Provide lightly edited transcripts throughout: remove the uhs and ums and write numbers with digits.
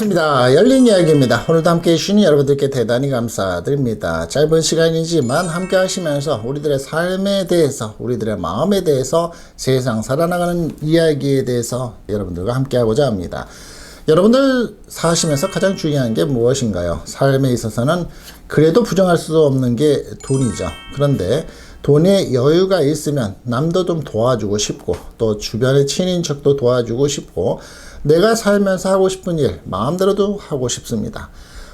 반갑습니다. 열린 이야기입니다. 오늘도 함께 해주시니 여러분들께 대단히 감사드립니다. 짧은 시간이지만 함께 하시면서 우리들의 삶에 대해서, 우리들의 마음에 대해서, 세상 살아나가는 이야기에 대해서 여러분들과 함께 하고자 합니다. 여러분들 사시면서 가장 중요한 게 무엇인가요? 삶에 있어서는 그래도 부정할 수 없는 게 돈이죠. 그런데 돈에 여유가 있으면 남도 좀 도와주고 싶고, 또 주변의 친인척도 도와주고 싶고, 내가 살면서 하고 싶은 일 마음대로도 하고 싶습니다.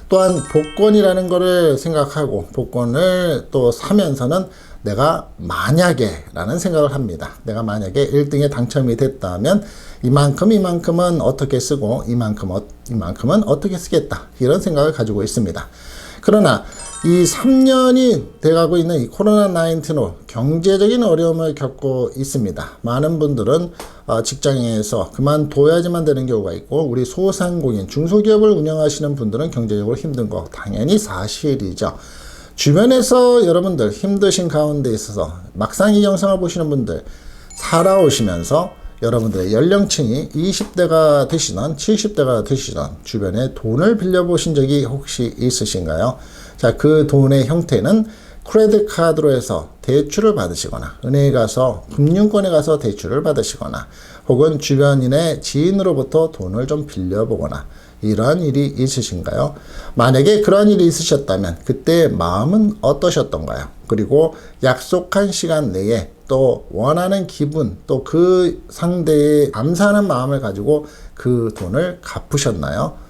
또한 복권이라는 거를 생각하고 복권을 또 사면서는 내가 만약에 라는 생각을 합니다. 내가 만약에 1등에 당첨이 됐다면 이만큼은 어떻게 쓰고 이만큼은 어떻게 쓰겠다, 이런 생각을 가지고 있습니다. 그러나 이 3년이 돼가고 있는 이 코로나19로 경제적인 어려움을 겪고 있습니다. 많은 분들은 직장에서 그만둬야지만 되는 경우가 있고, 우리 소상공인, 중소기업을 운영하시는 분들은 경제적으로 힘든 거 당연히 사실이죠. 주변에서 여러분들 힘드신 가운데 있어서 막상 이 영상을 보시는 분들, 살아오시면서 여러분들의 연령층이 20대가 되시던 70대가 되시던 주변에 돈을 빌려보신 적이 혹시 있으신가요? 자, 그 돈의 형태는 크레딧 카드로 해서 대출을 받으시거나, 은행에 가서 금융권에 가서 대출을 받으시거나, 혹은 주변인의 지인으로부터 돈을 좀 빌려보거나, 이러한 일이 있으신가요? 만약에 그런 일이 있으셨다면 그때 마음은 어떠셨던가요? 그리고 약속한 시간 내에 또 원하는 기분, 또 그 상대에 감사하는 마음을 가지고 그 돈을 갚으셨나요?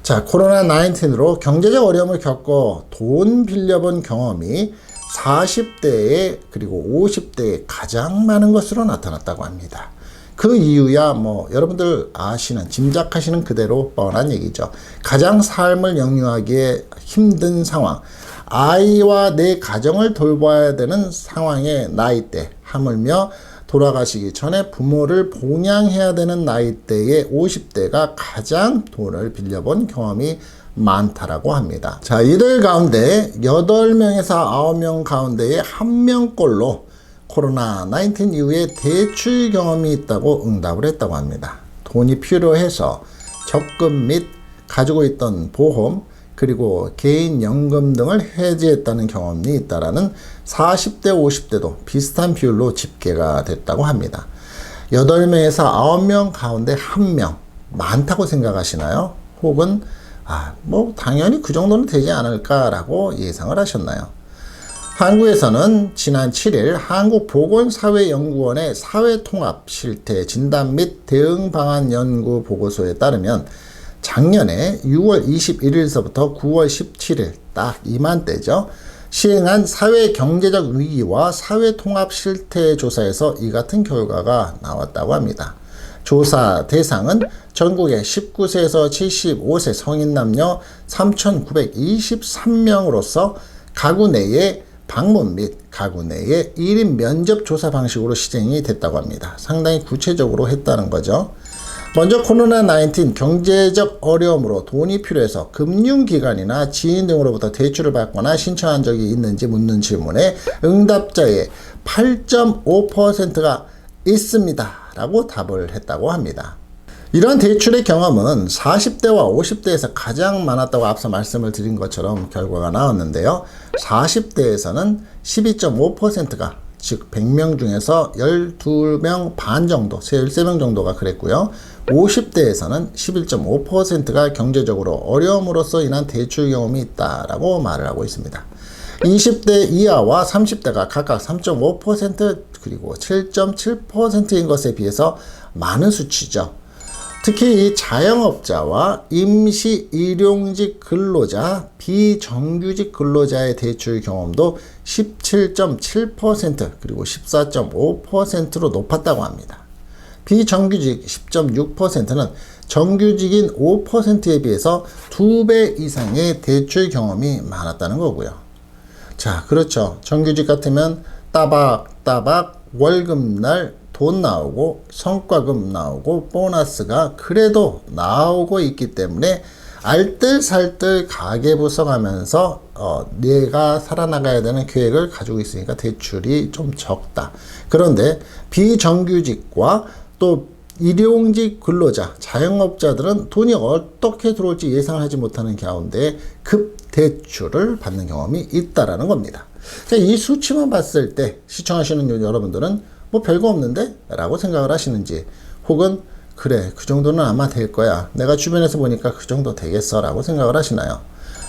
자, 코로나19로 경제적 어려움을 겪고 돈 빌려본 경험이 40대에 그리고 50대에 가장 많은 것으로 나타났다고 합니다. 그 이유야 여러분들 아시는, 짐작하시는 그대로 뻔한 얘기죠. 가장 삶을 영유하기에 힘든 상황, 아이와 내 가정을 돌봐야 되는 상황의 나이대, 하물며 돌아가시기 전에 부모를 봉양해야 되는 나이대의 50대가 가장 돈을 빌려본 경험이 많다라고 합니다. 자, 이들 가운데 8명에서 9명 가운데에 1명꼴로 코로나19 이후에 대출 경험이 있다고 응답을 했다고 합니다. 돈이 필요해서 적금 및 가지고 있던 보험, 그리고 개인연금 등을 해지했다는 경험이 있다라는 40대, 50대도 비슷한 비율로 집계가 됐다고 합니다. 8명에서 9명 가운데 1명, 많다고 생각하시나요? 혹은 당연히 그 정도는 되지 않을까라고 예상을 하셨나요? 한국에서는 지난 7일 한국보건사회연구원의 사회통합 실태 진단 및 대응 방안 연구 보고서에 따르면 작년에 6월 21일서부터 9월 17일 딱 이맘때죠. 시행한 사회경제적 위기와 사회통합 실태 조사에서 이 같은 결과가 나왔다고 합니다. 조사 대상은 전국의 19세에서 75세 성인 남녀 3,923명으로서 가구 내에 방문 및 가구 내에 1인 면접 조사 방식으로 시행이 됐다고 합니다. 상당히 구체적으로 했다는 거죠. 먼저 코로나19 경제적 어려움으로 돈이 필요해서 금융기관이나 지인 등으로부터 대출을 받거나 신청한 적이 있는지 묻는 질문에 응답자의 8.5%가 있습니다 라고 답을 했다고 합니다. 이런 대출의 경험은 40대와 50대에서 가장 많았다고 앞서 말씀을 드린 것처럼 결과가 나왔는데요. 40대에서는 12.5%가, 즉 100명 중에서 12명 반 정도, 13명 정도가 그랬고요. 50대에서는 11.5%가 경제적으로 어려움으로써 인한 대출 경험이 있다라고 말을 하고 있습니다. 20대 이하와 30대가 각각 3.5% 그리고 7.7%인 것에 비해서 많은 수치죠. 특히 이 자영업자와 임시 일용직 근로자, 비정규직 근로자의 대출 경험도 17.7% 그리고 14.5%로 높았다고 합니다. 비정규직 10.6%는 정규직인 5%에 비해서 2배 이상의 대출 경험이 많았다는 거고요. 자, 그렇죠. 정규직 같으면 따박따박 월급날 돈 나오고 성과금 나오고 보너스가 그래도 나오고 있기 때문에 알뜰살뜰 가계부 써가면서 내가 살아나가야 되는 계획을 가지고 있으니까 대출이 좀 적다. 그런데 비정규직과 또 일용직 근로자, 자영업자들은 돈이 어떻게 들어올지 예상하지 못하는 가운데 급 대출을 받는 경험이 있다라는 겁니다. 자, 이 수치만 봤을 때 시청하시는 여러분들은 뭐 별거 없는데? 라고 생각을 하시는지, 혹은 그래, 그 정도는 아마 될 거야, 내가 주변에서 보니까 그 정도 되겠어 라고 생각을 하시나요?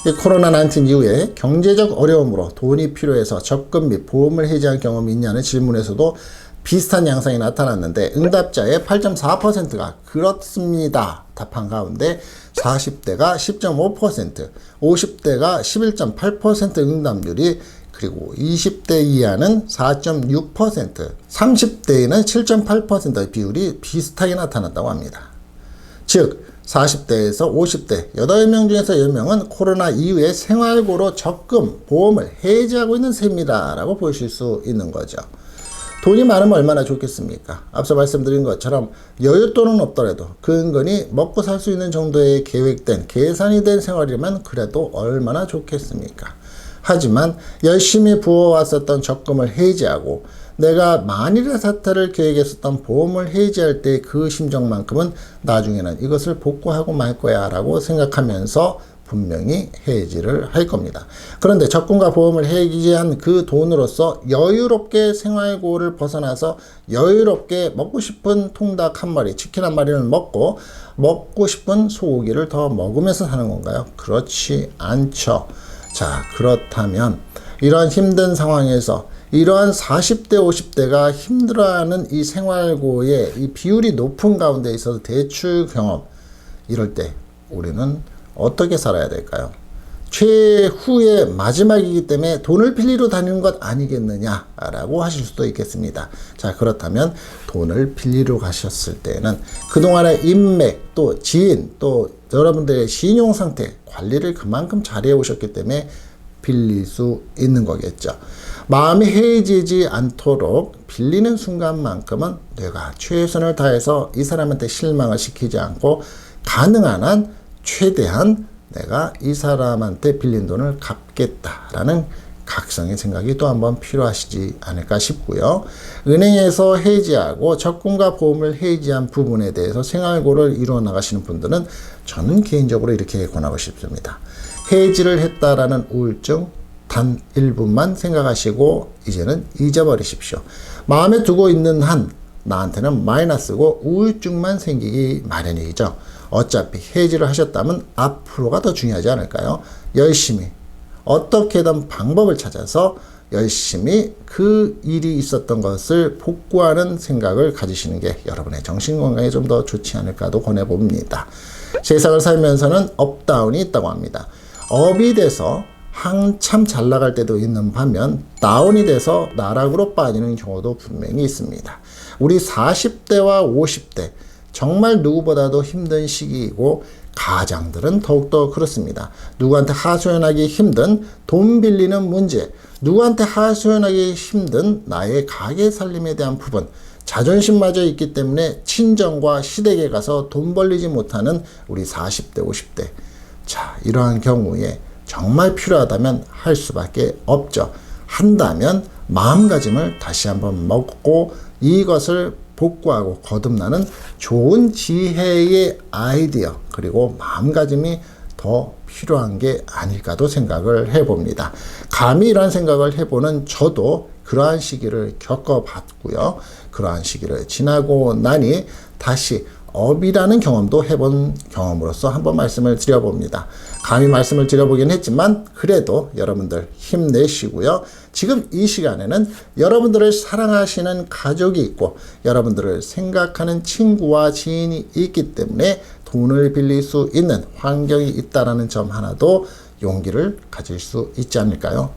이 코로나19 이후에 경제적 어려움으로 돈이 필요해서 적금 및 보험을 해지한 경험이 있냐는 질문에서도 비슷한 양상이 나타났는데, 응답자의 8.4%가 그렇습니다 답한 가운데 40대가 10.5%, 50대가 11.8% 응답률이, 그리고 20대 이하는 4.6%, 30대에는 7.8%의 비율이 비슷하게 나타났다고 합니다. 즉 40대에서 50대 8명 중에서 10명은 코로나 이후에 생활고로 적금, 보험을 해지하고 있는 셈이다 라고 보실 수 있는 거죠. 돈이 많으면 얼마나 좋겠습니까? 앞서 말씀드린 것처럼 여윳돈은 없더라도 근근히 먹고 살 수 있는 정도의 계획된, 계산이 된 생활이면 그래도 얼마나 좋겠습니까? 하지만 열심히 부어왔었던 적금을 해지하고 내가 만일의 사태를 계획했었던 보험을 해지할 때 그 심정만큼은 나중에는 이것을 복구하고 말 거야 라고 생각하면서 분명히 해지를 할 겁니다. 그런데 적금과 보험을 해지한 그 돈으로서 여유롭게 생활고를 벗어나서 여유롭게 먹고 싶은 통닭 한 마리, 치킨 한 마리를 먹고 먹고 싶은 소고기를 더 먹으면서 사는 건가요? 그렇지 않죠. 자, 그렇다면 이러한 힘든 상황에서 이러한 40대, 50대가 힘들어하는 이 생활고의 이 비율이 높은 가운데 있어서 대출 경험, 이럴 때 우리는 어떻게 살아야 될까요? 최후의 마지막이기 때문에 돈을 빌리러 다니는 것 아니겠느냐라고 하실 수도 있겠습니다. 자, 그렇다면 돈을 빌리러 가셨을 때는 그동안의 인맥, 또 지인, 또 여러분들의 신용 상태 관리를 그만큼 잘해 오셨기 때문에 빌릴 수 있는 거겠죠. 마음이 해지지 않도록 빌리는 순간만큼은 내가 최선을 다해서 이 사람한테 실망을 시키지 않고 가능한 한 최대한 내가 이 사람한테 빌린 돈을 갚겠다라는 각성의 생각이 또 한번 필요하시지 않을까 싶고요. 은행에서 해지하고 적금과 보험을 해지한 부분에 대해서 생활고를 이루어 나가시는 분들은 저는 개인적으로 이렇게 권하고 싶습니다. 해지를 했다라는 우울증 단 1분만 생각하시고 이제는 잊어버리십시오. 마음에 두고 있는 한 나한테는 마이너스고 우울증만 생기기 마련이죠. 어차피 해지를 하셨다면 앞으로가 더 중요하지 않을까요? 열심히 어떻게든 방법을 찾아서 열심히 그 일이 있었던 것을 복구하는 생각을 가지시는 게 여러분의 정신건강에 좀 더 좋지 않을까도 권해봅니다. 세상을 살면서는 업다운이 있다고 합니다. 업이 돼서 한참 잘 나갈 때도 있는 반면 다운이 돼서 나락으로 빠지는 경우도 분명히 있습니다. 우리 40대와 50대 정말 누구보다도 힘든 시기이고 가장들은 더욱더 그렇습니다. 누구한테 하소연하기 힘든 돈 빌리는 문제, 누구한테 하소연하기 힘든 나의 가게 살림에 대한 부분, 자존심마저 있기 때문에 친정과 시댁에 가서 돈 벌리지 못하는 우리 40대, 50대. 자, 이러한 경우에 정말 필요하다면 할 수밖에 없죠. 한다면 마음가짐을 다시 한번 먹고 이것을 복구하고 거듭나는 좋은 지혜의 아이디어, 그리고 마음가짐이 더 필요한 게 아닐까도 생각을 해봅니다. 감히 이런 생각을 해보는 저도 그러한 시기를 겪어봤고요. 그러한 시기를 지나고 나니 다시 업이라는 경험도 해본 경험으로서 한번 말씀을 드려봅니다. 감히 말씀을 드려보긴 했지만 그래도 여러분들 힘내시고요. 지금 이 시간에는 여러분들을 사랑하시는 가족이 있고 여러분들을 생각하는 친구와 지인이 있기 때문에 돈을 빌릴 수 있는 환경이 있다는 점 하나도 용기를 가질 수 있지 않을까요?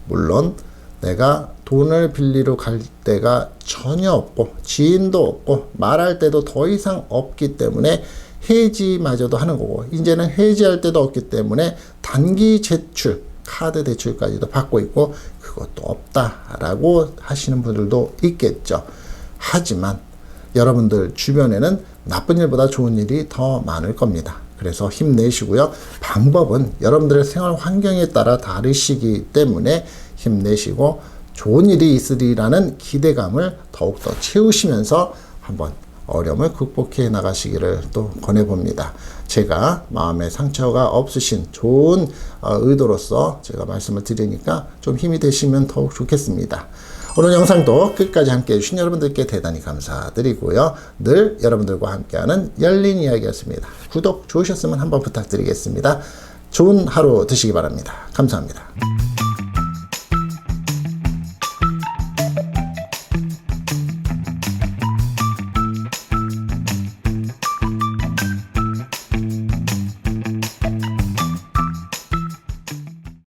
물론 내가 돈을 빌리러 갈 때가 전혀 없고 지인도 없고 말할 때도 더 이상 없기 때문에 해지마저도 하는 거고 이제는 해지할 때도 없기 때문에 단기 제출, 카드 대출까지도 받고 있고 그것도 없다라고 하시는 분들도 있겠죠. 하지만 여러분들 주변에는 나쁜 일보다 좋은 일이 더 많을 겁니다. 그래서 힘내시고요. 방법은 여러분들의 생활 환경에 따라 다르시기 때문에 힘내시고 좋은 일이 있으리라는 기대감을 더욱더 채우시면서 한번 어려움을 극복해 나가시기를 또 권해봅니다. 제가 마음에 상처가 없으신 좋은 의도로서 제가 말씀을 드리니까 좀 힘이 되시면 더욱 좋겠습니다. 오늘 영상도 끝까지 함께 해주신 여러분들께 대단히 감사드리고요. 늘 여러분들과 함께하는 열린 이야기였습니다. 구독 좋으셨으면 한번 부탁드리겠습니다. 좋은 하루 되시기 바랍니다. 감사합니다.